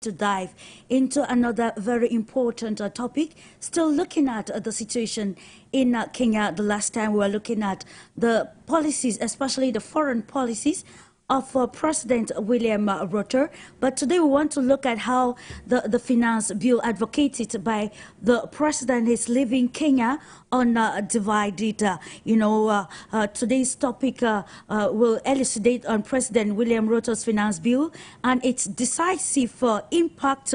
to dive into another very important topic, still looking at the situation in Kenya. The last time we were looking at the policies, especially the foreign policies of President William Ruto. But today we want to look at how the finance bill advocated by the president is leaving Kenya on divided. Today's topic will elucidate on President William Ruto's finance bill and its decisive impact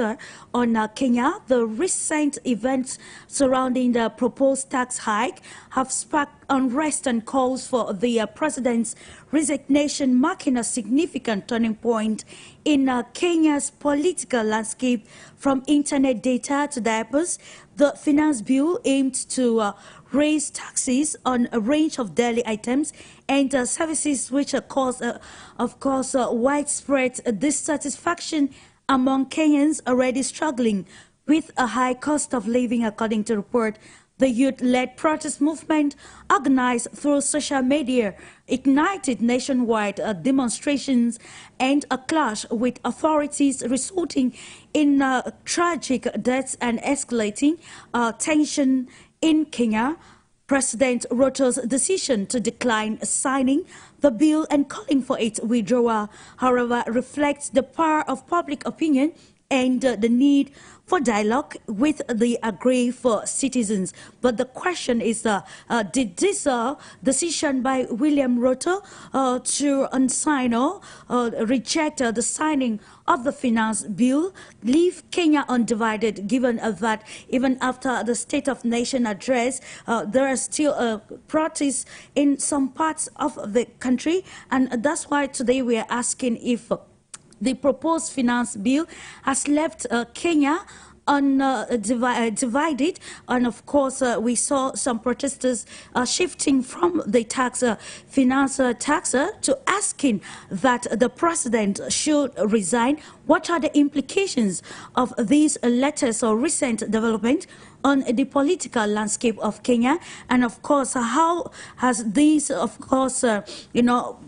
on Kenya. The recent events surrounding the proposed tax hike have sparked unrest and calls for the president's resignation, marking a significant turning point in Kenya's political landscape. From internet data to diapers, the finance bill aimed to raise taxes on a range of daily items and services, which cause, widespread dissatisfaction among Kenyans already struggling with a high cost of living, according to the report. The youth-led protest movement, organized through social media, ignited nationwide demonstrations and a clash with authorities, resulting in tragic deaths and escalating tension in Kenya. President Ruto's decision to decline signing the bill and calling for its withdrawal, however, reflects the power of public opinion and the need for dialogue with the aggrieved citizens. But the question is, did this decision by William Ruto to unsign or reject the signing of the finance bill leave Kenya undivided, given that even after the State of Nation address, there are still protests in some parts of the country? And that's why today we are asking if the proposed finance bill has left Kenya divided, and of course we saw some protesters shifting from the finance tax to asking that the president should resign. What are the implications of these latest or recent development on the political landscape of Kenya? And of course, how has this,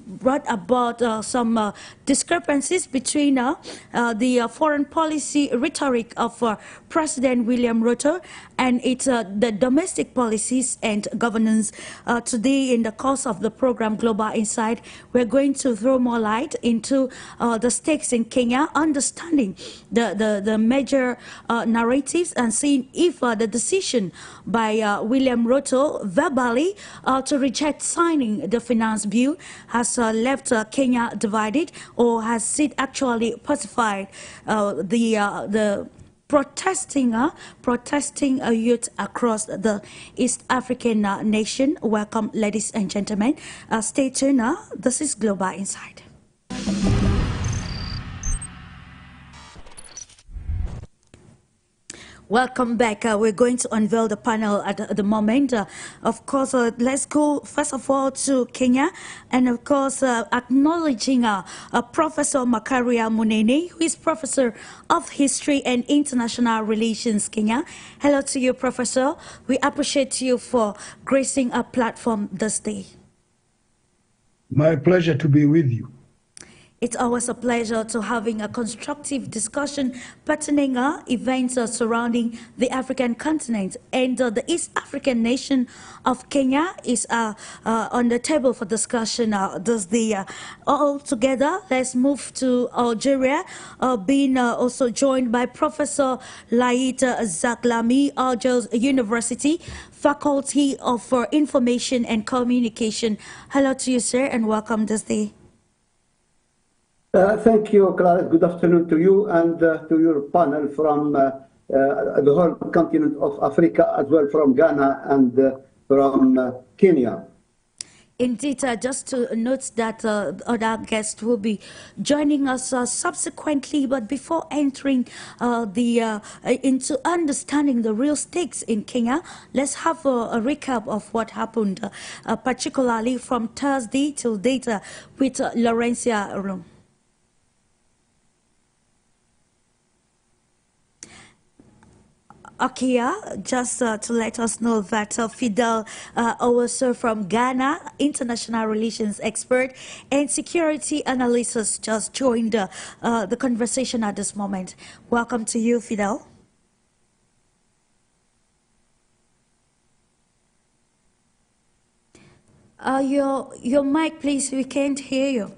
brought about some discrepancies between the foreign policy rhetoric of President William Ruto and the domestic policies and governance? Today, in the course of the program Global Insight, we're going to throw more light into the stakes in Kenya, understanding the major narratives, and seeing if the decision by William Ruto verbally to reject signing the finance bill has left Kenya divided, or has it actually pacified the protesting youth across the East African nation. Welcome, ladies and gentlemen. Stay tuned. This is Global Insight. Welcome back. We're going to unveil the panel at the moment. Of course, let's go first of all to Kenya, and of course acknowledging Professor MACHARIA MUNENE, who is Professor of History and International Relations, Kenya. Hello to you, Professor. We appreciate you for gracing our platform this day. My pleasure to be with you. It's always a pleasure to having a constructive discussion pertaining events surrounding the African continent, and the East African nation of Kenya is on the table for discussion. All together, let's move to Algeria, being also joined by Professor LAEED ZAGHLAMI, Algiers University, Faculty of Information and Communication. Hello to you, sir, and welcome this day. Thank you, Clara. Good afternoon to you and to your panel from the whole continent of Africa, as well from Ghana and from Kenya. Indeed, just to note that other guests will be joining us subsequently, but before entering into understanding the real stakes in Kenya, let's have a recap of what happened, particularly from Thursday till date with Laurencia. Akia, just to let us know that FIDEL OWUSU from Ghana, international relations expert and security analyst, has just joined the conversation at this moment. Welcome to you, FIDEL. Your mic, please. We can't hear you.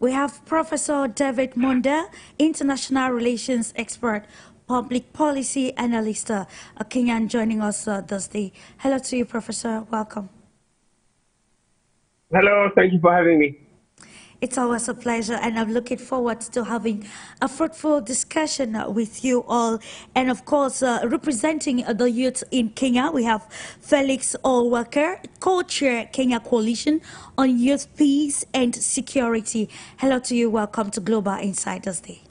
We have Professor David MONDA, international relations expert, public policy analyst, a Kenyan, joining us this day. Hello to you, Professor. Welcome. Hello, thank you for having me. It's always a pleasure, and I'm looking forward to having a fruitful discussion with you all. And of course, representing the youth in Kenya, we have FELIX ORWAKA, co-chair Kenya Coalition on Youth, Peace and Security. Hello to you. Welcome to Global Insiders Day.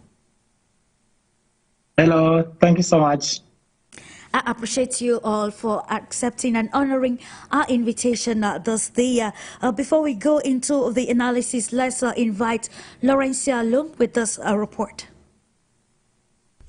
Hello, thank you so much. I appreciate you all for accepting and honoring our invitation this day. Before we go into the analysis, let's invite Laurencia Lum with this report.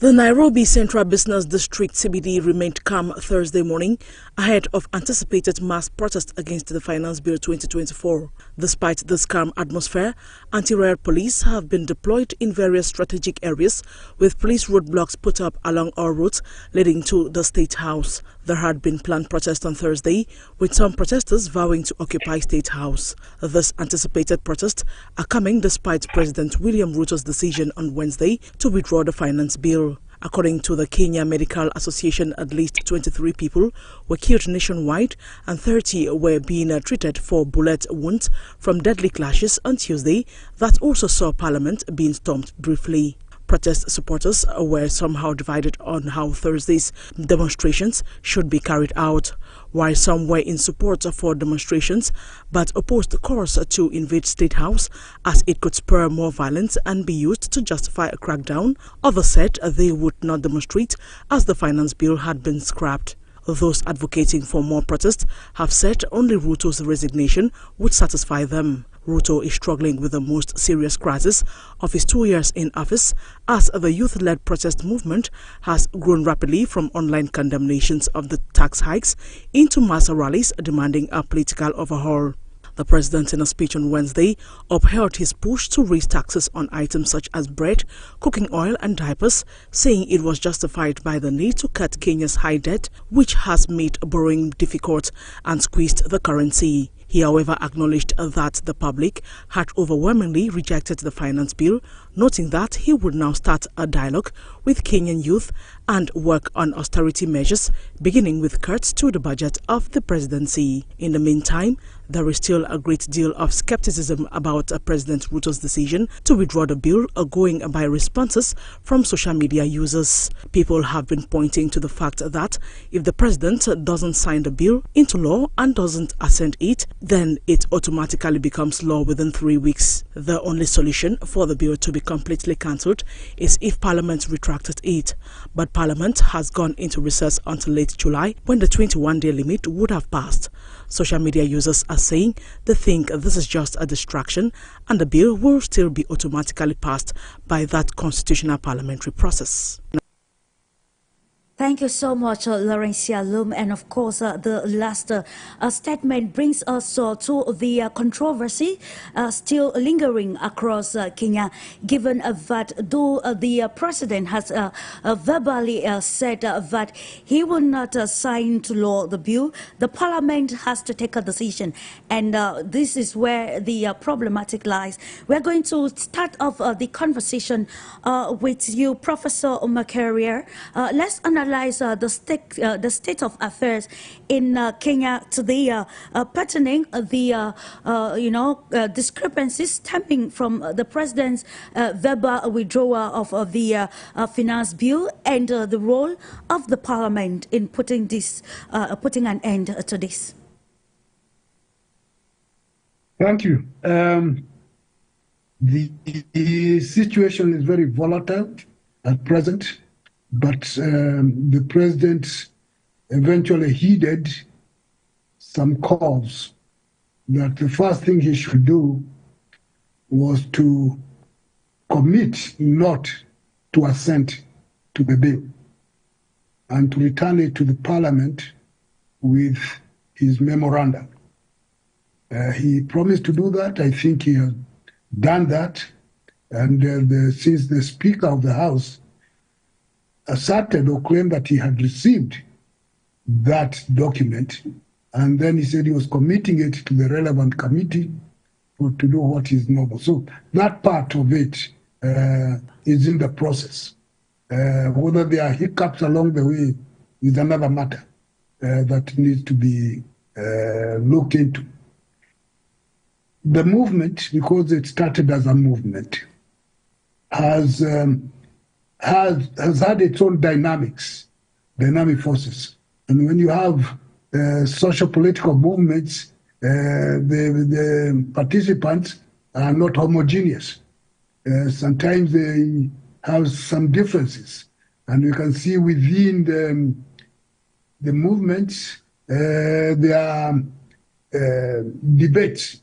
The Nairobi Central Business District CBD remained calm Thursday morning ahead of anticipated mass protest against the Finance Bill 2024. Despite this calm atmosphere, anti-riot police have been deployed in various strategic areas, with police roadblocks put up along all routes leading to the State House. There had been planned protest on Thursday, with some protesters vowing to occupy State House. This anticipated protest are coming despite President William Ruto's decision on Wednesday to withdraw the Finance Bill. According to the Kenya Medical Association, at least 23 people were killed nationwide and 30 were being treated for bullet wounds from deadly clashes on Tuesday that also saw Parliament being stormed briefly. Protest supporters were somehow divided on how Thursday's demonstrations should be carried out. While some were in support for demonstrations but opposed the course to invade State House as it could spur more violence and be used to justify a crackdown, others said they would not demonstrate as the Finance Bill had been scrapped. Those advocating for more protests have said only Ruto's resignation would satisfy them. Ruto is struggling with the most serious crisis of his 2 years in office, as the youth-led protest movement has grown rapidly from online condemnations of the tax hikes into mass rallies demanding a political overhaul. The president, in a speech on Wednesday, upheld his push to raise taxes on items such as bread, cooking oil and diapers, saying it was justified by the need to cut Kenya's high debt, which has made borrowing difficult and squeezed the currency. He, however, acknowledged that the public had overwhelmingly rejected the Finance Bill, noting that he would now start a dialogue with Kenyan youth and work on austerity measures, beginning with cuts to the budget of the presidency. In the meantime, there is still a great deal of skepticism about President Ruto's decision to withdraw the bill, going by responses from social media users. People have been pointing to the fact that if the president doesn't sign the bill into law and doesn't assent it, then it automatically becomes law within 3 weeks. The only solution for the bill to be completely cancelled is if Parliament retracted it. But Parliament has gone into recess until late July, when the 21-day limit would have passed. Social media users are saying they think this is just a distraction and the bill will still be automatically passed by that constitutional parliamentary process. Thank you so much, Laurencia Lum. And of course, the last statement brings us to the controversy still lingering across Kenya, given that though the president has verbally said that he will not sign to law the bill, the parliament has to take a decision. And this is where the problematic lies. We're going to start off the conversation with you, Professor MACHARIA. Let's analyze the state of affairs in Kenya today, pertaining the discrepancies stemming from the president's verbal withdrawal of the finance bill and the role of the parliament in putting an end to this. Thank you. The situation is very volatile at present, but the president eventually heeded some calls that the first thing he should do was to commit not to assent to the bill and to return it to the parliament with his memoranda. He promised to do that. I think he has done that. And since the Speaker of the House asserted or claimed that he had received that document, and then he said he was committing it to the relevant committee to do what is normal. So that part of it is in the process. Whether there are hiccups along the way is another matter that needs to be looked into. The movement, because it started as a movement, has had its own dynamic forces. And when you have social political movements, the participants are not homogeneous. Sometimes they have some differences. And you can see within the movements, there are debates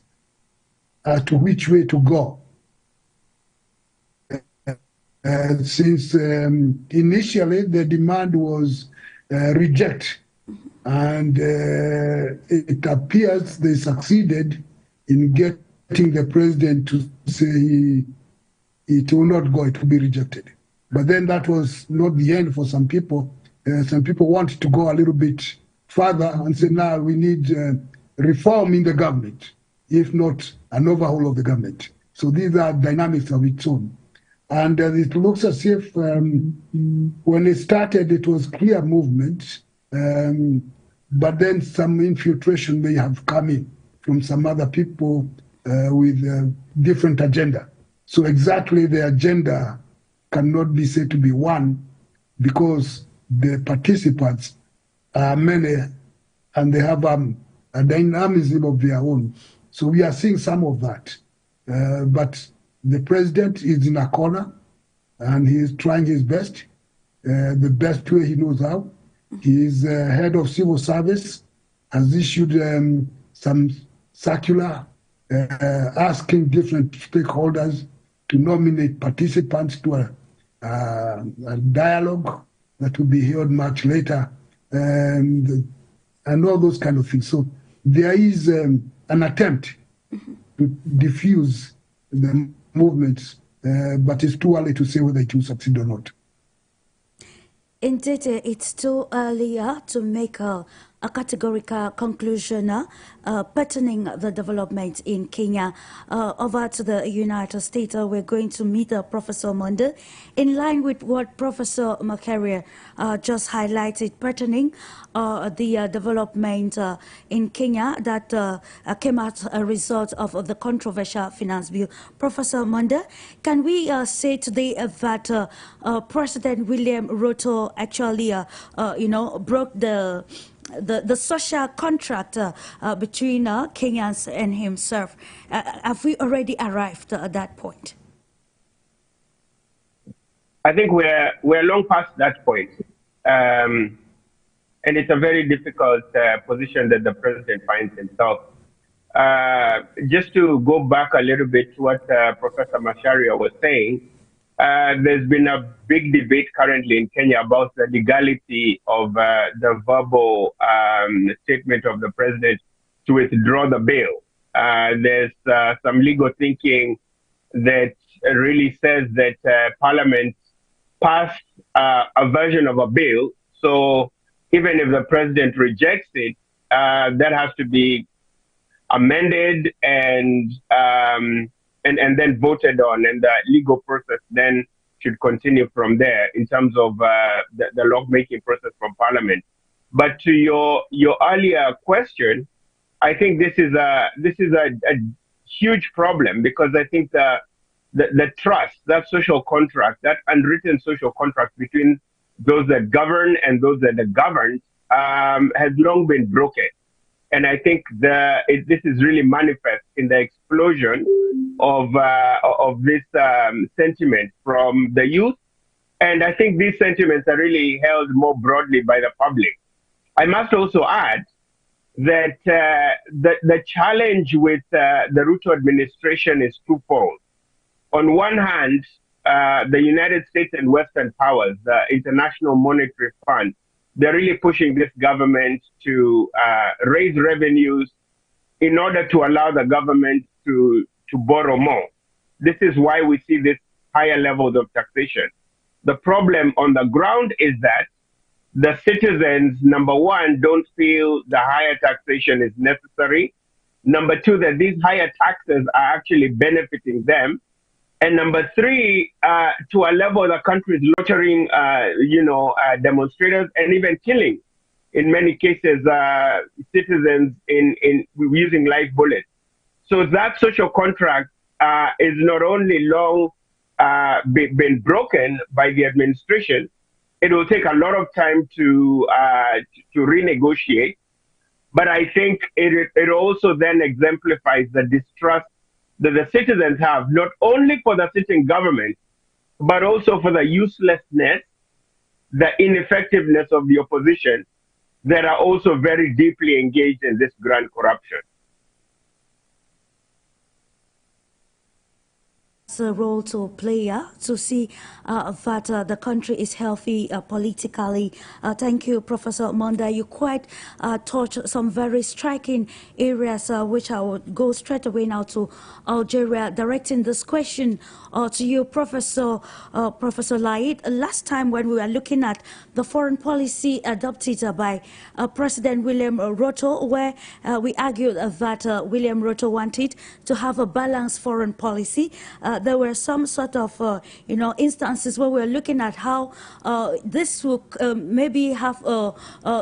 as to which way to go. Since initially the demand was reject, and it appears they succeeded in getting the president to say it will not go, it will be rejected. But then that was not the end for some people. Some people wanted to go a little bit further and say, now we need reform in the government, if not an overhaul of the government. So these are dynamics of its own. And it looks as if when it started, it was clear movement, but then some infiltration may have come in from some other people with a different agenda. So exactly the agenda cannot be said to be one, because the participants are many and they have a dynamism of their own. So we are seeing some of that. But the president is in a corner and he is trying his best, the best way he knows how. He is head of civil service, has issued some circular asking different stakeholders to nominate participants to a dialogue that will be held much later, and all those kind of things. So there is an attempt to diffuse the movements, but it's too early to say whether it will succeed or not. Indeed, it's too early to make a categorical conclusion pertaining the development in Kenya. Over to the United States, we're going to meet Professor MONDA. In line with what Professor MACHARIA just highlighted pertaining the development in Kenya that came as a result of the controversial finance bill. Professor MONDA, can we say today that President William Ruto actually, broke the social contract between Kenyans and himself? Have we already arrived at that point? I think we're long past that point. And it's a very difficult position that the president finds himself. Just to go back a little bit to what Professor MACHARIA was saying, there's been a big debate currently in Kenya about the legality of the verbal statement of the president to withdraw the bill. There's some legal thinking that really says that Parliament passed a version of a bill. So even if the president rejects it, that has to be amended and then voted on, and the legal process then should continue from there in terms of the lawmaking process from Parliament. But to your earlier question, I think this is a huge problem, because I think the trust, that social contract, that unwritten social contract between those that govern and those that are governed has long been broken. And I think this is really manifest in the explosion of this sentiment from the youth. And I think these sentiments are really held more broadly by the public. I must also add that the challenge with the Ruto administration is twofold. On one hand, the United States and Western powers, the International Monetary Fund, they're really pushing this government to raise revenues in order to allow the government to borrow more. This is why we see this higher levels of taxation. The problem on the ground is that the citizens, number one, don't feel the higher taxation is necessary. Number two, that these higher taxes are actually benefiting them. And number three, to a level the country is torturing, demonstrators and even killing, in many cases, citizens in using live bullets. So that social contract is not only long been broken by the administration, it will take a lot of time to renegotiate. But I think it also then exemplifies the distrust that the citizens have, not only for the sitting government, but also for the uselessness, the ineffectiveness of the opposition that are also very deeply engaged in this grand corruption. A role to play to see that the country is healthy politically. Thank you, Professor MONDA. You quite touched some very striking areas, which I would go straight away now to Algeria, directing this question to you, Professor LAEED. Last time when we were looking at the foreign policy adopted by President William Ruto, where we argued that William Ruto wanted to have a balanced foreign policy, there were some sort of, instances where we're looking at how this will maybe have,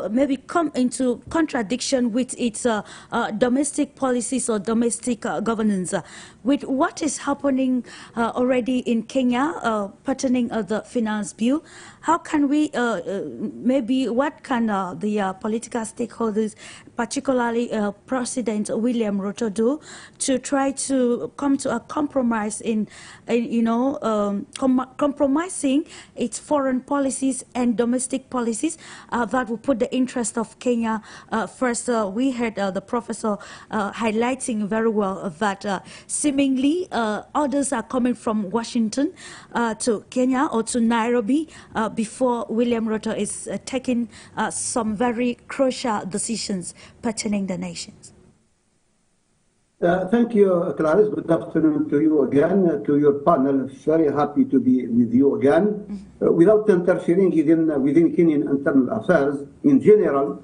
maybe come into contradiction with its domestic policies or domestic governance. With what is happening already in Kenya pertaining the finance bill, how can we, maybe what can the political stakeholders, particularly President William Ruto, do to try to come to a compromise in compromising its foreign policies and domestic policies that will put the interest of Kenya first? We heard the professor highlighting very well that seemingly orders are coming from Washington to Kenya or to Nairobi before William Ruto is taking some very crucial decisions pertaining the nations. Thank you, Clarice. Good afternoon to you again, to your panel. Very happy to be with you again. Without interfering within Kenyan internal affairs in general,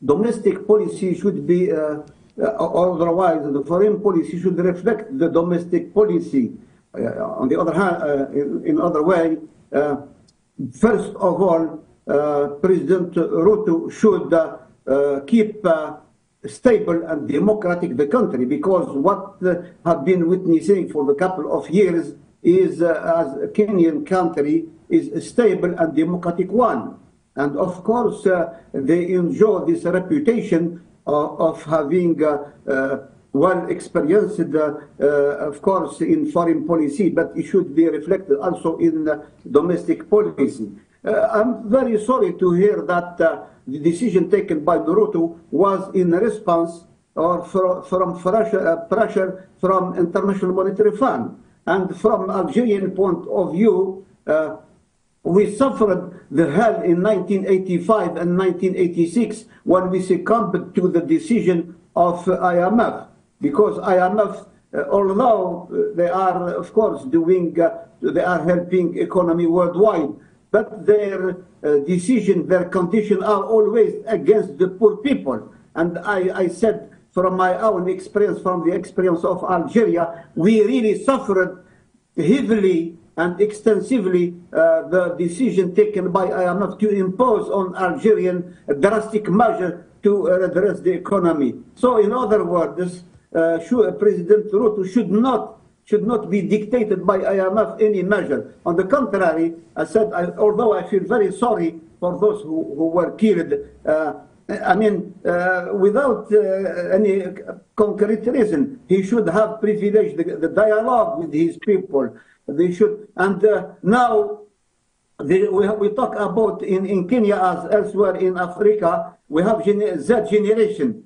domestic policy should be, otherwise the foreign policy should reflect the domestic policy. On the other hand, in other way, first of all, President Ruto should keep stable and democratic the country, because what have been witnessing for the couple of years is as a Kenyan country is a stable and democratic one. And of course, they enjoy this reputation of having well experienced, of course, in foreign policy, but it should be reflected also in domestic policy. I'm very sorry to hear that the decision taken by Ruto was in response or from pressure from International Monetary Fund. And from Algerian point of view, we suffered the hell in 1985 and 1986 when we succumbed to the decision of IMF, because IMF, although they are, of course, they are helping economy worldwide, but their decision, their conditions are always against the poor people. And I said from my own experience, from the experience of Algeria, we really suffered heavily and extensively the decision taken by IMF to impose on Algerian drastic measure to redress the economy. So in other words, President Ruto should not be dictated by IMF any measure. On the contrary, I said, although I feel very sorry for those who were killed, I mean, without any concrete reason, he should have privileged the dialogue with his people. They should, and now we talk about in Kenya as elsewhere in Africa, we have Z generation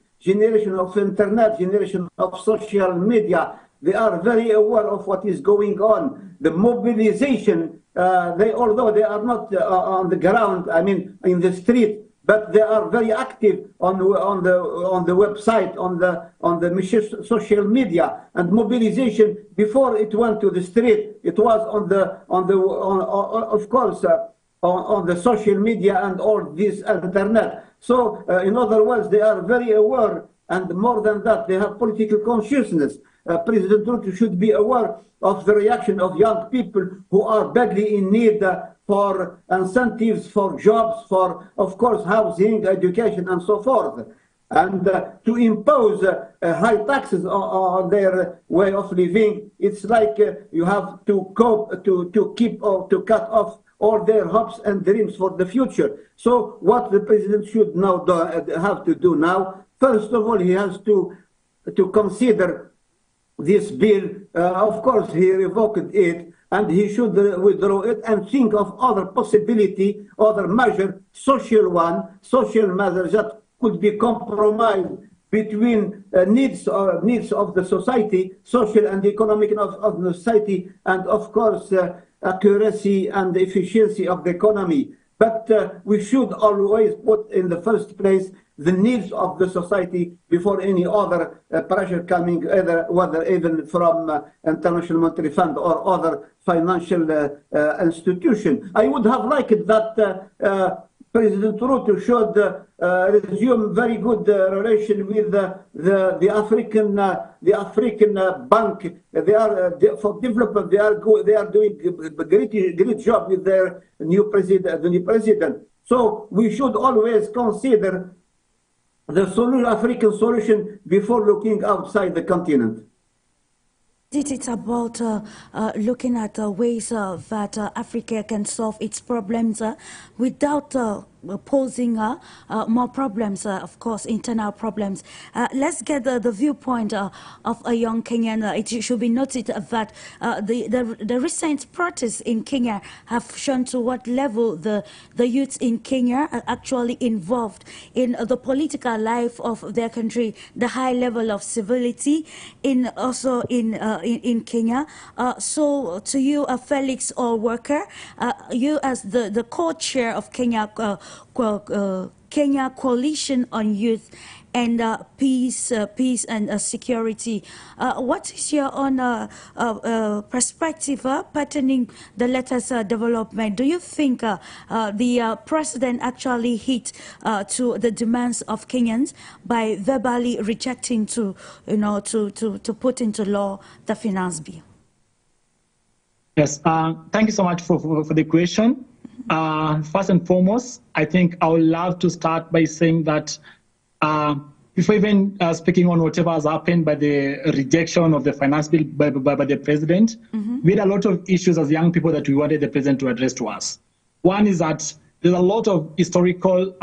of internet, generation of social media. They are very aware of what is going on. The mobilization, although they are not on the ground, I mean in the street, but they are very active on the website, on the social media, and mobilization. Before it went to the street, it was of course on the social media and all this internet. So in other words, they are very aware, and more than that, they have political consciousness. President Ruto should be aware of the reaction of young people who are badly in need for incentives, for jobs, for, of course, housing, education, and so forth. And to impose high taxes on their way of living, it's like you have to cope, to keep or to cut off all their hopes and dreams for the future. So what the president should now have to do now, first of all, he has to consider this bill. Of course, he revoked it, and he should withdraw it and think of other possibility, other measure, social measures that could be compromised between needs of the society, social and economic of the society, and of course accuracy and efficiency of the economy. But we should always put in the first place the needs of the society before any other pressure coming, whether even from International Monetary Fund or other financial institution. I would have liked that President Ruto should resume very good relation with the African Bank. They are for development. They are doing a great job with their new president. So we should always consider the African solution before looking outside the continent. It's about looking at ways that Africa can solve its problems without posing more problems, of course, internal problems. Let's get the viewpoint of a young Kenyan. It should be noted that the recent protests in Kenya have shown to what level the youths in Kenya are actually involved in the political life of their country, the high level of civility also in Kenya. So to you, Felix ORWAKA, you as the co-chair of Kenya Coalition on Youth and Peace and Security, what is your own perspective pertaining the latest development? Do you think the president actually hit to the demands of Kenyans by verbally rejecting to put into law the finance bill? Yes, thank you so much for the question. First and foremost, I think I would love to start by saying that before even speaking on whatever has happened by the rejection of the finance bill by the president, we had a lot of issues as young people that we wanted the president to address to us. One is that there's a lot of historical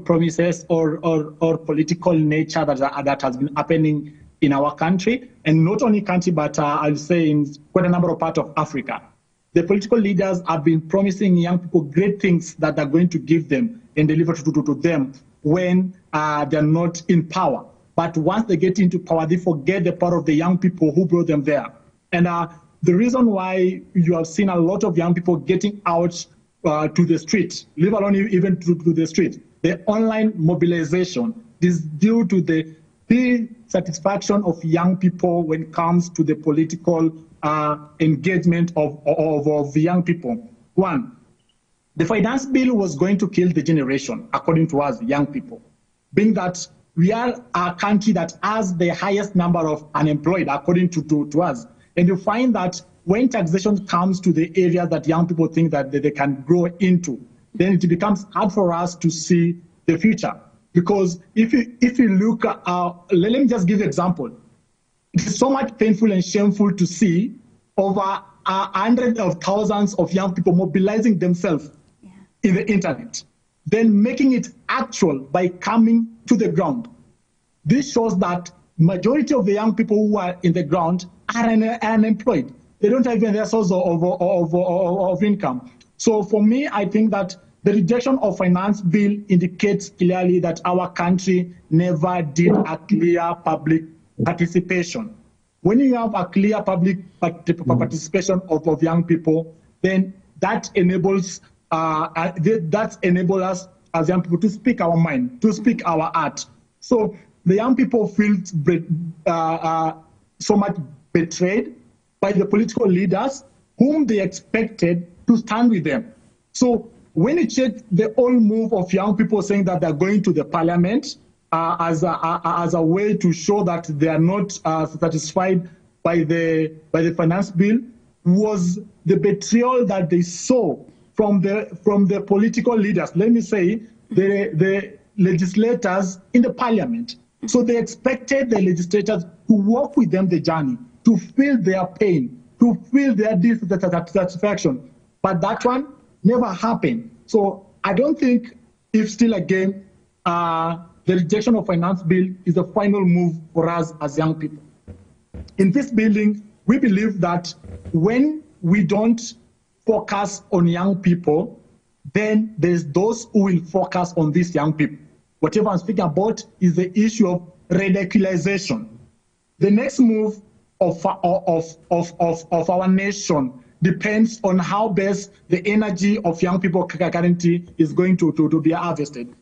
promises or political nature that has been happening in our country, and not only country, but I'll say in quite a number of parts of Africa. The political leaders have been promising young people great things that are going to give them and deliver to them when they're not in power. But once they get into power, they forget the power of the young people who brought them there. And the reason why you have seen a lot of young people getting out to the street, leave alone even to the street, the online mobilization is due to the dissatisfaction of young people when it comes to the political engagement of the young people. One, the finance bill was going to kill the generation, according to us, young people, being that we are a country that has the highest number of unemployed, according to us. And you find that when taxation comes to the areas that young people think that they can grow into, then it becomes hard for us to see the future. Because if you look at, let me just give you an example. It's so much painful and shameful to see over hundreds of thousands of young people mobilizing themselves in the internet, then making it actual by coming to the ground. This shows that majority of the young people who are in the ground are unemployed. They don't have even their source of income. So for me, I think that the rejection of finance bill indicates clearly that our country never did a clear public participation. When you have a clear public participation of young people, then that enables us as young people to speak our mind, to speak our art. So the young people feel so much betrayed by the political leaders whom they expected to stand with them. So when you check the whole move of young people saying that they're going to the parliament as a way to show that they are not satisfied by the finance bill, was the betrayal that they saw from the political leaders, let me say, the legislators in the parliament. So they expected the legislators to walk with them the journey, to feel their pain, to feel their dissatisfaction. But that one never happened. So I don't think if still again, the rejection of finance bill is the final move for us as young people. In this building, we believe that when we don't focus on young people, then there's those who will focus on these young people. Whatever I'm speaking about is the issue of radicalization. The next move of our nation depends on how best the energy of young people currently is going to be harvested.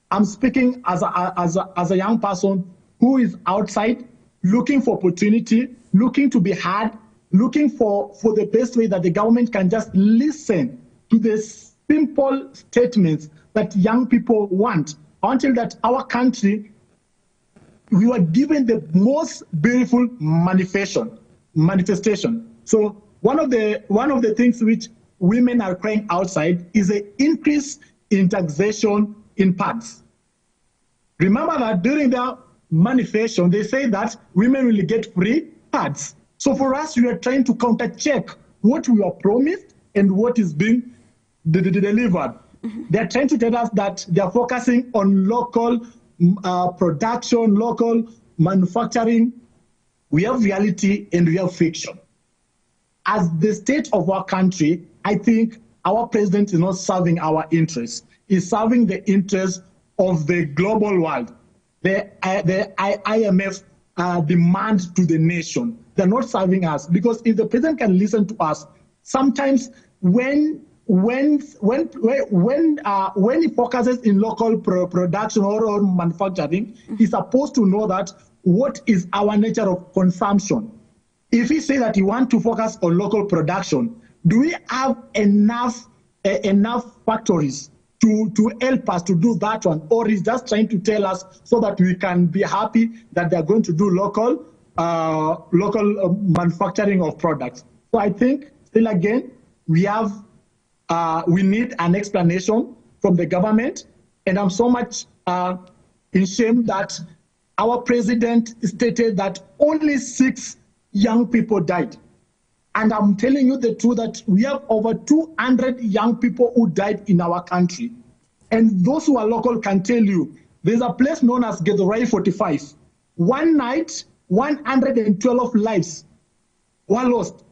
I'm speaking as a young person who is outside looking for opportunity, looking to be heard, looking for the best way that the government can just listen to the simple statements that young people want, until that our country, we were given the most beautiful manifestation. So one of the things which women are crying outside is an increase in taxation in pads. Remember that during their manifestation, they say that women will get free pads. So for us, we are trying to counter-check what we were promised and what is being delivered. They're trying to tell us that they're focusing on local production, local manufacturing. We have reality and we have fiction. As the state of our country, I think our president is not serving our interests. He's serving the interests of the global world. The IMF demand to the nation. They're not serving us, because if the president can listen to us, sometimes when he focuses in local production or manufacturing, he's supposed to know that what is our nature of consumption. If he says that he wants to focus on local production, do we have enough factories to help us to do that one? Or is just trying to tell us so that we can be happy that they're going to do local manufacturing of products? So I think, still again, we need an explanation from the government. And I'm so much in shame that our president stated that only 6 young people died. And I'm telling you the truth that we have over 200 young people who died in our country. And those who are local can tell you, there's a place known as Githurai 45. One night, 112 lives were lost.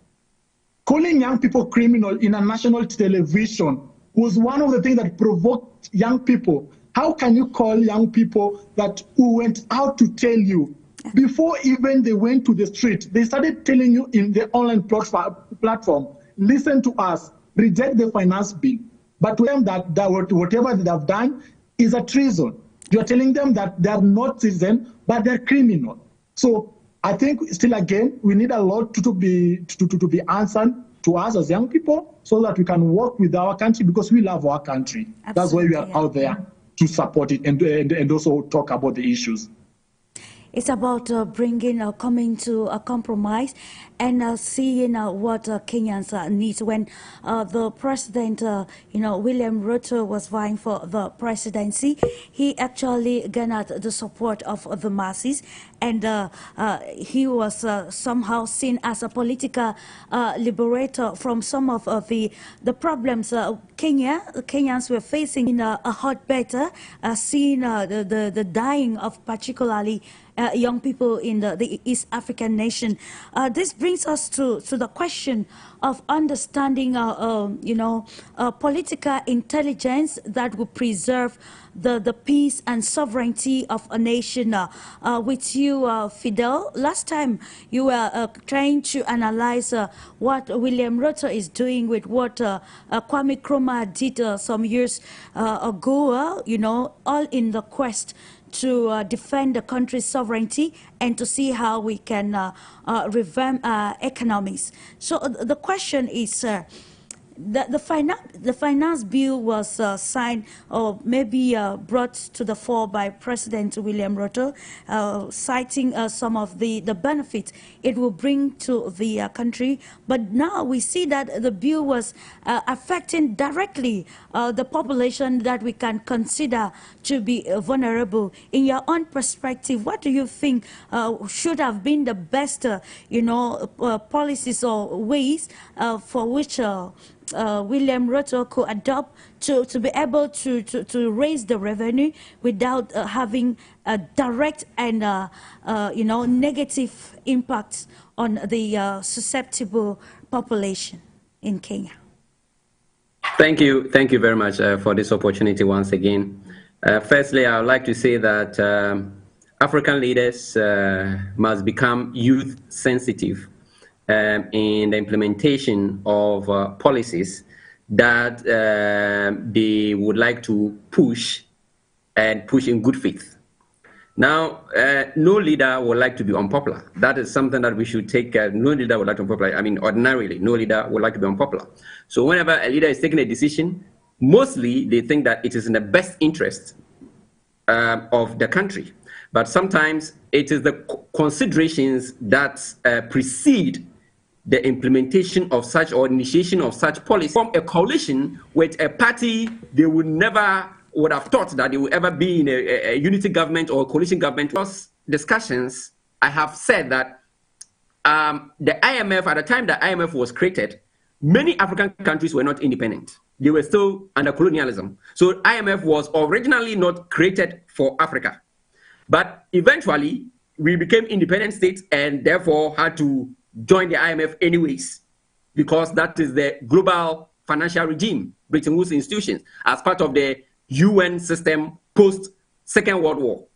Calling young people criminal in a national television was one of the things that provoked young people. How can you call young people that who went out to tell you? Before even they went to the street, they started telling you in the online platform, listen to us, reject the finance bill. But to them that whatever they have done is a treason. You're telling them that they are not citizens, but they're criminal. So I think still again, we need a lot to be answered to us as young people so that we can work with our country, because we love our country. Absolutely. That's why we are out there to support it and also talk about the issues. It's about coming to a compromise and seeing what Kenyans need. When the president, William Ruto was vying for the presidency, he actually garnered the support of the masses, and he was somehow seen as a political liberator from some of the problems Kenyans were facing in a hotbed, seeing the dying of particularly young people in the East African nation. This brings us to the question of understanding, political intelligence that will preserve the peace and sovereignty of a nation. With you, Fidel, last time you were trying to analyze what William Ruto is doing with what Kwame Nkrumah did some years ago, all in the quest to defend the country's sovereignty and to see how we can revamp economies. So the question is, the finance bill was signed or maybe brought to the fore by President William Ruto, citing some of the benefits it will bring to the country. But now we see that the bill was affecting directly the population that we can consider to be vulnerable. In your own perspective, what do you think should have been the best, policies or ways for which William Ruto could adopt to be able to raise the revenue without having a direct and negative impact on the susceptible population in Kenya? Thank you very much for this opportunity once again. Firstly, I would like to say that African leaders must become youth sensitive in the implementation of policies that they would like to push in good faith. Now, no leader would like to be unpopular. That is something that we should take. No leader would like to be unpopular. I mean, ordinarily, no leader would like to be unpopular. So whenever a leader is taking a decision, mostly they think that it is in the best interest of the country. But sometimes it is the considerations that precede the implementation of such or initiation of such policy. From a coalition with a party, they would never would have thought that they would ever be in a unity government or a coalition government. Those discussions, I have said that the IMF, at the time the IMF was created, many African countries were not independent. They were still under colonialism. So IMF was originally not created for Africa. But eventually, we became independent states and therefore had to join the IMF anyways, because that is the global financial regime, Bretton Woods institutions, as part of the UN system post-Second World War.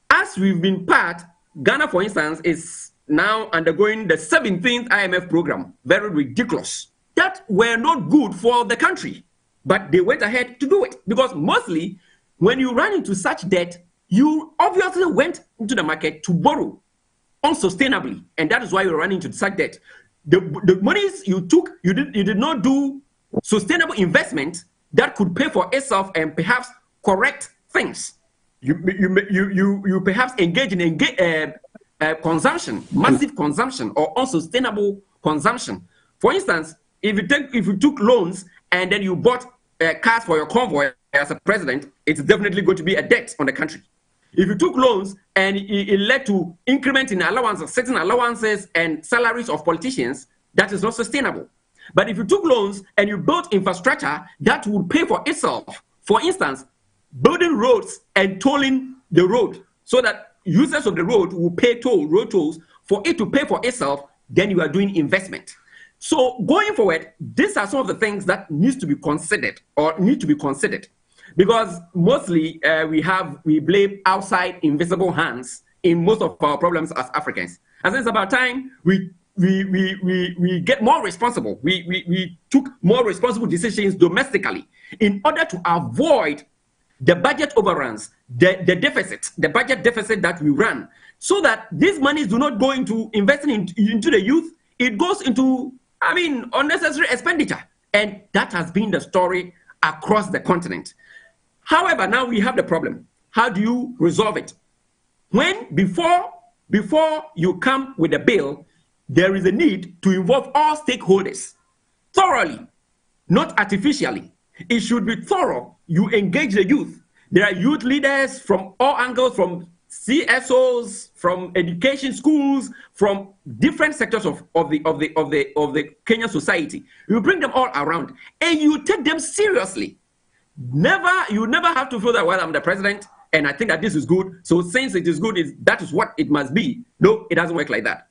As we've been part, Ghana, for instance, is now undergoing the 17th IMF program, very ridiculous, that were not good for the country, but they went ahead to do it, because mostly when you run into such debt, you obviously went into the market to borrow unsustainably, and that is why you're running into such debt. The monies you took, you did not do sustainable investment that could pay for itself and perhaps correct things. You perhaps engage in consumption, massive consumption, or unsustainable consumption. For instance, if you took loans and then you bought cars for your convoy as a president, it's definitely going to be a debt on the country. If you took loans and it led to increment in allowances, certain allowances and salaries of politicians, that is not sustainable. But if you took loans and you built infrastructure that would pay for itself, for instance, building roads and tolling the road so that users of the road will pay road tolls for it to pay for itself, then you are doing investment. So going forward, these are some of the things that need to be considered. Because mostly we blame outside invisible hands in most of our problems as Africans. And it's about time we get more responsible. We took more responsible decisions domestically in order to avoid the budget overruns, the budget deficit that we run, so that these monies do not go into investing into the youth. It goes into, unnecessary expenditure. And that has been the story across the continent. However, now we have the problem. How do you resolve it? When before you come with a bill, there is a need to involve all stakeholders thoroughly, not artificially. It should be thorough. You engage the youth. There are youth leaders from all angles, from CSOs, from education schools, from different sectors of the Kenyan society. You bring them all around and you take them seriously. You never have to feel that, well, I'm the president, and I think that this is good. So since it is good, that is what it must be. No, it doesn't work like that.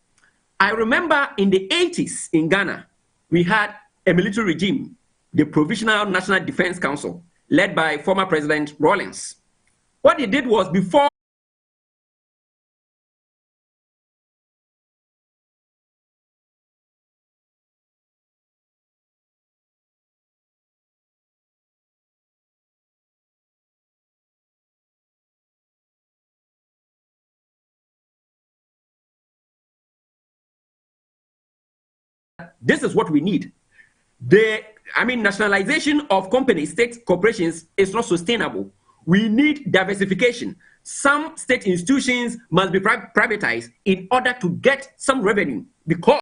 I remember in the 80s in Ghana, we had a military regime, the Provisional National Defense Council, led by former President Rawlings. What he did was, before this is what we need. Nationalization of companies, state corporations is not sustainable. We need diversification. Some state institutions must be privatized in order to get some revenue, because